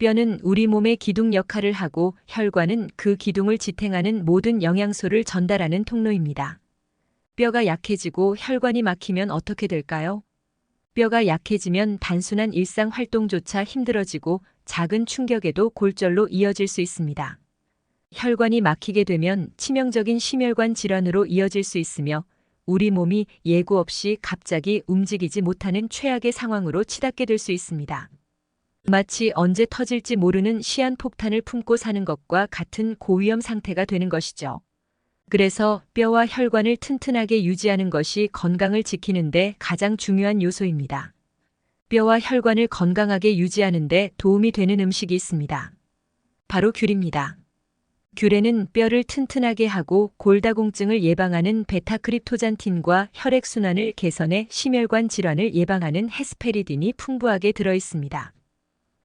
뼈는 우리 몸의 기둥 역할을 하고 혈관은 그 기둥을 지탱하는 모든 영양소를 전달하는 통로입니다. 뼈가 약해지고 혈관이 막히면 어떻게 될까요? 뼈가 약해지면 단순한 일상 활동조차 힘들어지고 작은 충격에도 골절로 이어질 수 있습니다. 혈관이 막히게 되면 치명적인 심혈관 질환으로 이어질 수 있으며 우리 몸이 예고 없이 갑자기 움직이지 못하는 최악의 상황으로 치닫게 될 수 있습니다. 마치 언제 터질지 모르는 시한폭탄을 품고 사는 것과 같은 고위험 상태가 되는 것이죠. 그래서 뼈와 혈관을 튼튼하게 유지하는 것이 건강을 지키는 데 가장 중요한 요소입니다. 뼈와 혈관을 건강하게 유지하는 데 도움이 되는 음식이 있습니다. 바로 귤입니다. 귤에는 뼈를 튼튼하게 하고 골다공증을 예방하는 베타크립토잔틴과 혈액순환을 개선해 심혈관 질환을 예방하는 헤스페리딘이 풍부하게 들어 있습니다.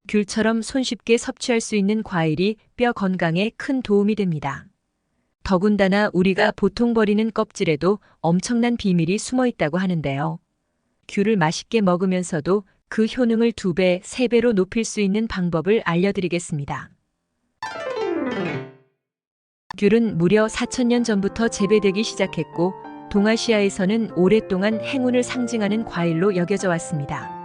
귤처럼 손쉽게 섭취할 수 있는 과일이 뼈 건강에 큰 도움이 됩니다. 더군다나 우리가 보통 버리는 껍질에도 엄청난 비밀이 숨어 있다고 하는데요. 귤을 맛있게 먹으면서도 그 효능을 2배, 3배로 높일 수 있는 방법을 알려드리겠습니다. 귤은 무려 4000년 전부터 재배되기 시작했고 동아시아에서는 오랫동안 행운을 상징하는 과일로 여겨져 왔습니다.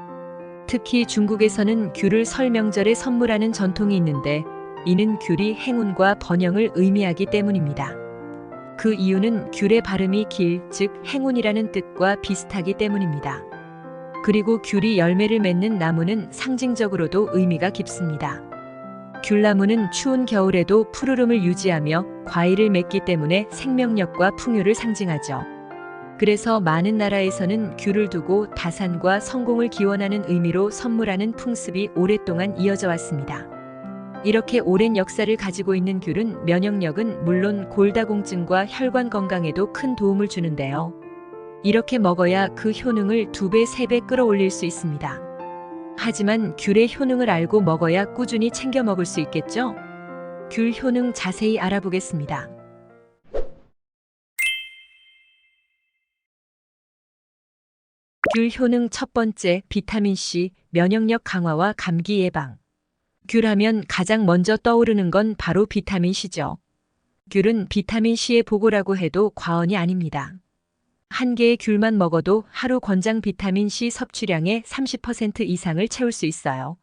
특히 중국에서는 귤을 설 명절에 선물하는 전통이 있는데 이는 귤이 행운과 번영을 의미하기 때문입니다. 그 이유는 귤의 발음이 길, 즉 행운이라는 뜻과 비슷하기 때문입니다. 그리고 귤이 열매를 맺는 나무는 상징적으로도 의미가 깊습니다. 귤나무는 추운 겨울에도 푸르름을 유지하며 과일을 맺기 때문에 생명력과 풍요를 상징하죠. 그래서 많은 나라에서는 귤을 두고 다산과 성공을 기원하는 의미로 선물하는 풍습이 오랫동안 이어져 왔습니다. 이렇게 오랜 역사를 가지고 있는 귤은 면역력은 물론 골다공증과 혈관 건강에도 큰 도움을 주는데요. 이렇게 먹어야 그 효능을 2배, 3배 끌어올릴 수 있습니다. 하지만 귤의 효능을 알고 먹어야 꾸준히 챙겨 먹을 수 있겠죠? 귤 효능 자세히 알아보겠습니다. 귤 효능 첫 번째, 비타민C, 면역력 강화와 감기 예방. 귤 하면 가장 먼저 떠오르는 건 바로 비타민C죠. 귤은 비타민C의 보고라고 해도 과언이 아닙니다. 한 개의 귤만 먹어도 하루 권장 비타민C 섭취량의 30% 이상을 채울 수 있어요.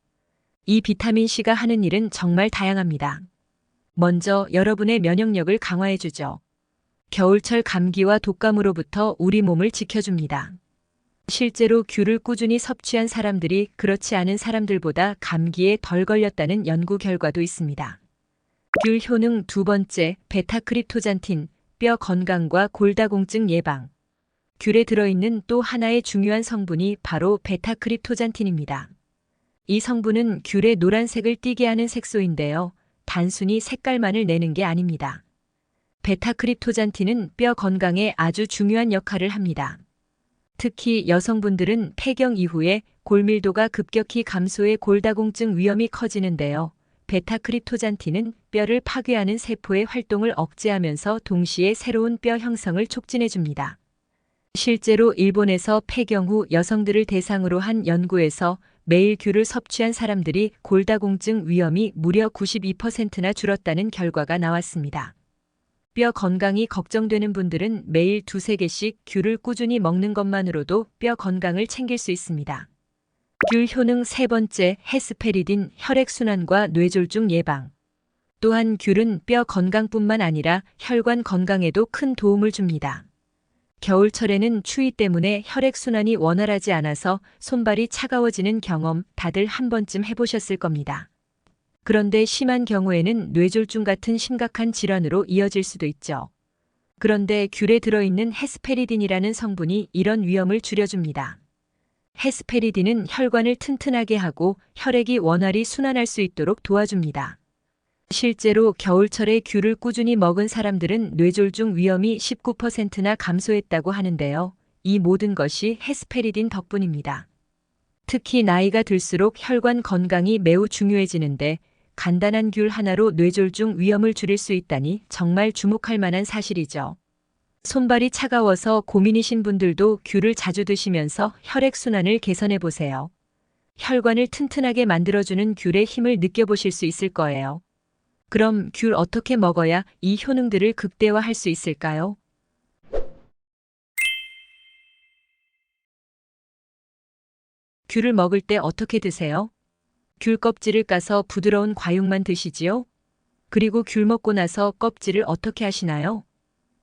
이 비타민C가 하는 일은 정말 다양합니다. 먼저 여러분의 면역력을 강화해주죠. 겨울철 감기와 독감으로부터 우리 몸을 지켜줍니다. 실제로 귤을 꾸준히 섭취한 사람들이 그렇지 않은 사람들보다 감기에 덜 걸렸다는 연구 결과도 있습니다. 귤 효능 두 번째, 베타크립토잔틴, 뼈 건강과 골다공증 예방. 귤에 들어있는 또 하나의 중요한 성분이 바로 베타크립토잔틴입니다. 이 성분은 귤의 노란색을 띠게 하는 색소인데요. 단순히 색깔만을 내는 게 아닙니다. 베타크립토잔틴은 뼈 건강에 아주 중요한 역할을 합니다. 특히 여성분들은 폐경 이후에 골밀도가 급격히 감소해 골다공증 위험이 커지는데요. 베타크립토잔틴은 뼈를 파괴하는 세포의 활동을 억제하면서 동시에 새로운 뼈 형성을 촉진해줍니다. 실제로 일본에서 폐경 후 여성들을 대상으로 한 연구에서 매일 귤을 섭취한 사람들이 골다공증 위험이 무려 92%나 줄었다는 결과가 나왔습니다. 뼈 건강이 걱정되는 분들은 매일 2~3개씩 귤을 꾸준히 먹는 것만으로도 뼈 건강을 챙길 수 있습니다. 귤 효능 세 번째, 헤스페리딘, 혈액순환과 뇌졸중 예방. 또한 귤은 뼈 건강뿐만 아니라 혈관 건강에도 큰 도움을 줍니다. 겨울철에는 추위 때문에 혈액순환이 원활하지 않아서 손발이 차가워지는 경험 다들 한 번쯤 해보셨을 겁니다. 그런데 심한 경우에는 뇌졸중 같은 심각한 질환으로 이어질 수도 있죠. 그런데 귤에 들어있는 헤스페리딘이라는 성분이 이런 위험을 줄여줍니다. 헤스페리딘은 혈관을 튼튼하게 하고 혈액이 원활히 순환할 수 있도록 도와줍니다. 실제로 겨울철에 귤을 꾸준히 먹은 사람들은 뇌졸중 위험이 19%나 감소했다고 하는데요. 이 모든 것이 헤스페리딘 덕분입니다. 특히 나이가 들수록 혈관 건강이 매우 중요해지는데 간단한 귤 하나로 뇌졸중 위험을 줄일 수 있다니 정말 주목할 만한 사실이죠. 손발이 차가워서 고민이신 분들도 귤을 자주 드시면서 혈액순환을 개선해 보세요. 혈관을 튼튼하게 만들어주는 귤의 힘을 느껴보실 수 있을 거예요. 그럼 귤 어떻게 먹어야 이 효능들을 극대화할 수 있을까요? 귤을 먹을 때 어떻게 드세요? 귤 껍질을 까서 부드러운 과육만 드시지요? 그리고 귤 먹고 나서 껍질을 어떻게 하시나요?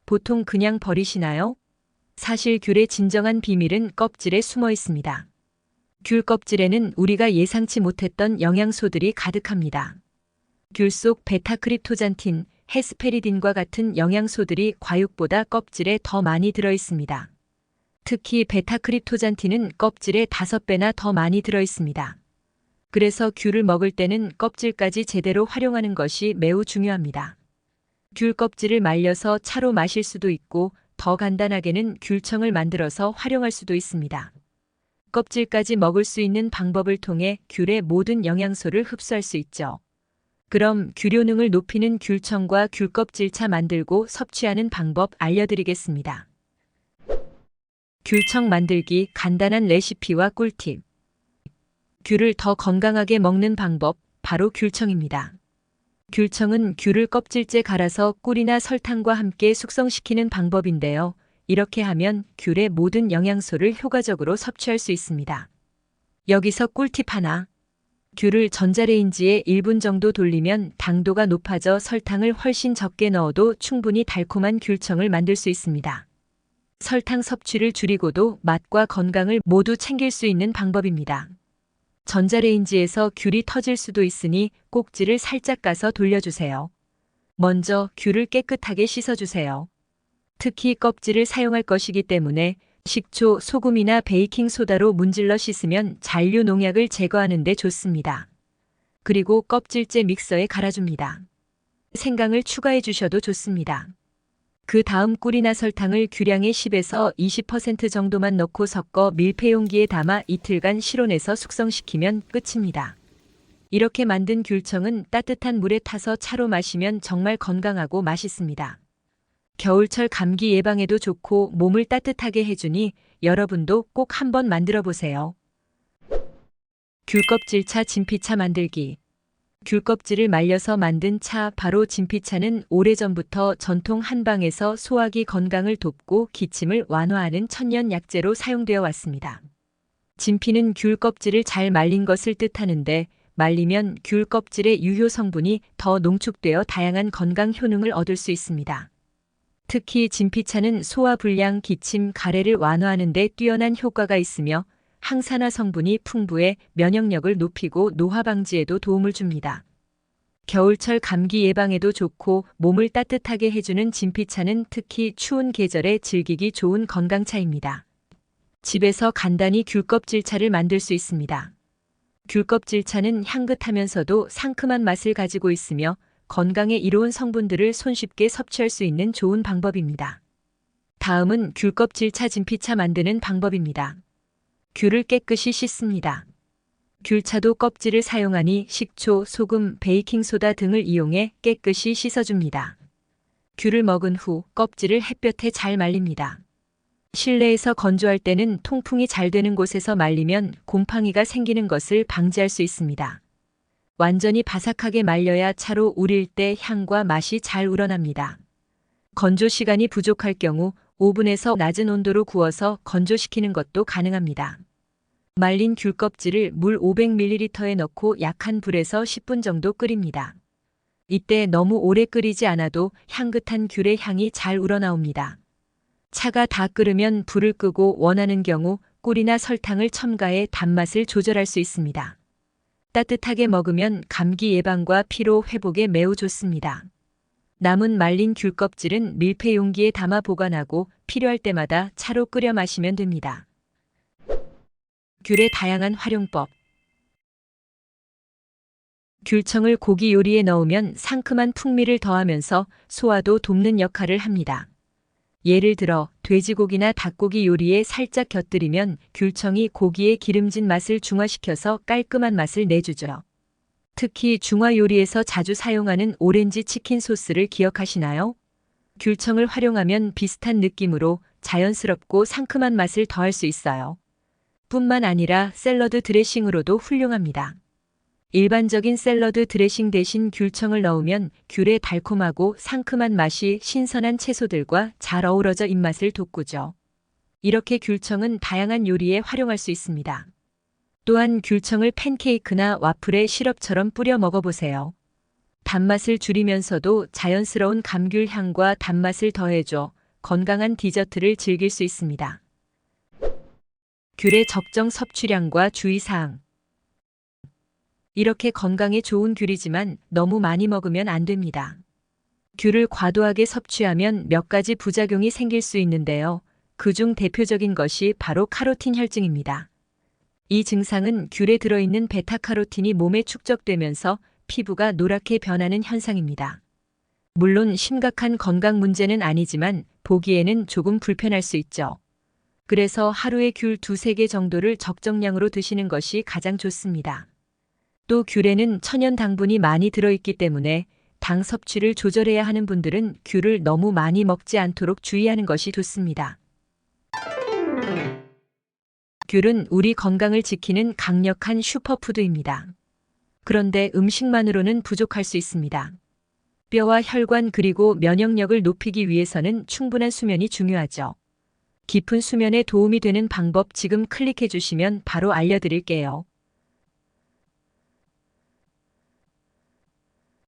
보통 그냥 버리시나요? 사실 귤의 진정한 비밀은 껍질에 숨어 있습니다. 귤 껍질에는 우리가 예상치 못했던 영양소들이 가득합니다. 귤 속 베타크립토잔틴, 헤스페리딘과 같은 영양소들이 과육보다 껍질에 더 많이 들어 있습니다. 특히 베타크립토잔틴은 껍질에 5배나 더 많이 들어 있습니다. 그래서 귤을 먹을 때는 껍질까지 제대로 활용하는 것이 매우 중요합니다. 귤 껍질을 말려서 차로 마실 수도 있고 더 간단하게는 귤청을 만들어서 활용할 수도 있습니다. 껍질까지 먹을 수 있는 방법을 통해 귤의 모든 영양소를 흡수할 수 있죠. 그럼 귤 효능을 높이는 귤청과 귤껍질차 만들고 섭취하는 방법 알려드리겠습니다. 귤청 만들기 간단한 레시피와 꿀팁. 귤을 더 건강하게 먹는 방법, 바로 귤청입니다. 귤청은 귤을 껍질째 갈아서 꿀이나 설탕과 함께 숙성시키는 방법인데요. 이렇게 하면 귤의 모든 영양소를 효과적으로 섭취할 수 있습니다. 여기서 꿀팁 하나. 귤을 전자레인지에 1분 정도 돌리면 당도가 높아져 설탕을 훨씬 적게 넣어도 충분히 달콤한 귤청을 만들 수 있습니다. 설탕 섭취를 줄이고도 맛과 건강을 모두 챙길 수 있는 방법입니다. 전자레인지에서 귤이 터질 수도 있으니 꼭지를 살짝 까서 돌려주세요. 먼저 귤을 깨끗하게 씻어주세요. 특히 껍질을 사용할 것이기 때문에 식초, 소금이나 베이킹소다로 문질러 씻으면 잔류 농약을 제거하는 데 좋습니다. 그리고 껍질째 믹서에 갈아줍니다. 생강을 추가해 주셔도 좋습니다. 그 다음 꿀이나 설탕을 귤양의 10에서 20% 정도만 넣고 섞어 밀폐용기에 담아 이틀간 실온에서 숙성시키면 끝입니다. 이렇게 만든 귤청은 따뜻한 물에 타서 차로 마시면 정말 건강하고 맛있습니다. 겨울철 감기 예방에도 좋고 몸을 따뜻하게 해주니 여러분도 꼭 한번 만들어 보세요. 귤껍질차 진피차 만들기. 귤껍질을 말려서 만든 차, 바로 진피차는 오래전부터 전통 한방에서 소화기 건강을 돕고 기침을 완화하는 천년 약재로 사용되어 왔습니다. 진피는 귤 껍질을 잘 말린 것을 뜻하는데 말리면 귤 껍질의 유효 성분이 더 농축되어 다양한 건강 효능을 얻을 수 있습니다. 특히 진피차는 소화 불량, 기침, 가래를 완화하는 데 뛰어난 효과가 있으며 항산화 성분이 풍부해 면역력을 높이고 노화 방지에도 도움을 줍니다. 겨울철 감기 예방에도 좋고 몸을 따뜻하게 해주는 진피차는 특히 추운 계절에 즐기기 좋은 건강차입니다. 집에서 간단히 귤껍질차를 만들 수 있습니다. 귤껍질차는 향긋하면서도 상큼한 맛을 가지고 있으며 건강에 이로운 성분들을 손쉽게 섭취할 수 있는 좋은 방법입니다. 다음은 귤껍질차 진피차 만드는 방법입니다. 귤을 깨끗이 씻습니다. 귤차도 껍질을 사용하니 식초, 소금, 베이킹소다 등을 이용해 깨끗이 씻어줍니다. 귤을 먹은 후 껍질을 햇볕에 잘 말립니다. 실내에서 건조할 때는 통풍이 잘 되는 곳에서 말리면 곰팡이가 생기는 것을 방지할 수 있습니다. 완전히 바삭하게 말려야 차로 우릴 때 향과 맛이 잘 우러납니다. 건조 시간이 부족할 경우 오븐에서 낮은 온도로 구워서 건조시키는 것도 가능합니다. 말린 귤 껍질을 물 500ml에 넣고 약한 불에서 10분 정도 끓입니다. 이때 너무 오래 끓이지 않아도 향긋한 귤의 향이 잘 우러나옵니다. 차가 다 끓으면 불을 끄고 원하는 경우 꿀이나 설탕을 첨가해 단맛을 조절할 수 있습니다. 따뜻하게 먹으면 감기 예방과 피로 회복에 매우 좋습니다. 남은 말린 귤 껍질은 밀폐 용기에 담아 보관하고 필요할 때마다 차로 끓여 마시면 됩니다. 귤의 다양한 활용법. 귤청을 고기 요리에 넣으면 상큼한 풍미를 더하면서 소화도 돕는 역할을 합니다. 예를 들어 돼지고기나 닭고기 요리에 살짝 곁들이면 귤청이 고기의 기름진 맛을 중화시켜서 깔끔한 맛을 내주죠. 특히 중화 요리에서 자주 사용하는 오렌지 치킨 소스를 기억하시나요? 귤청을 활용하면 비슷한 느낌으로 자연스럽고 상큼한 맛을 더할 수 있어요. 뿐만 아니라 샐러드 드레싱으로도 훌륭합니다. 일반적인 샐러드 드레싱 대신 귤청을 넣으면 귤의 달콤하고 상큼한 맛이 신선한 채소들과 잘 어우러져 입맛을 돋구죠. 이렇게 귤청은 다양한 요리에 활용할 수 있습니다. 또한 귤청을 팬케이크나 와플에 시럽처럼 뿌려 먹어보세요. 단맛을 줄이면서도 자연스러운 감귤 향과 단맛을 더해줘 건강한 디저트를 즐길 수 있습니다. 귤의 적정 섭취량과 주의사항. 이렇게 건강에 좋은 귤이지만 너무 많이 먹으면 안 됩니다. 귤을 과도하게 섭취하면 몇 가지 부작용이 생길 수 있는데요. 그중 대표적인 것이 바로 카로틴 혈증입니다. 이 증상은 귤에 들어있는 베타카로틴이 몸에 축적되면서 피부가 노랗게 변하는 현상입니다. 물론 심각한 건강 문제는 아니지만 보기에는 조금 불편할 수 있죠. 그래서 하루에 귤 2~3개 정도를 적정량으로 드시는 것이 가장 좋습니다. 또 귤에는 천연 당분이 많이 들어있기 때문에 당 섭취를 조절해야 하는 분들은 귤을 너무 많이 먹지 않도록 주의하는 것이 좋습니다. 귤은 우리 건강을 지키는 강력한 슈퍼푸드입니다. 그런데 음식만으로는 부족할 수 있습니다. 뼈와 혈관 그리고 면역력을 높이기 위해서는 충분한 수면이 중요하죠. 깊은 수면에 도움이 되는 방법 지금 클릭해 주시면 바로 알려드릴게요.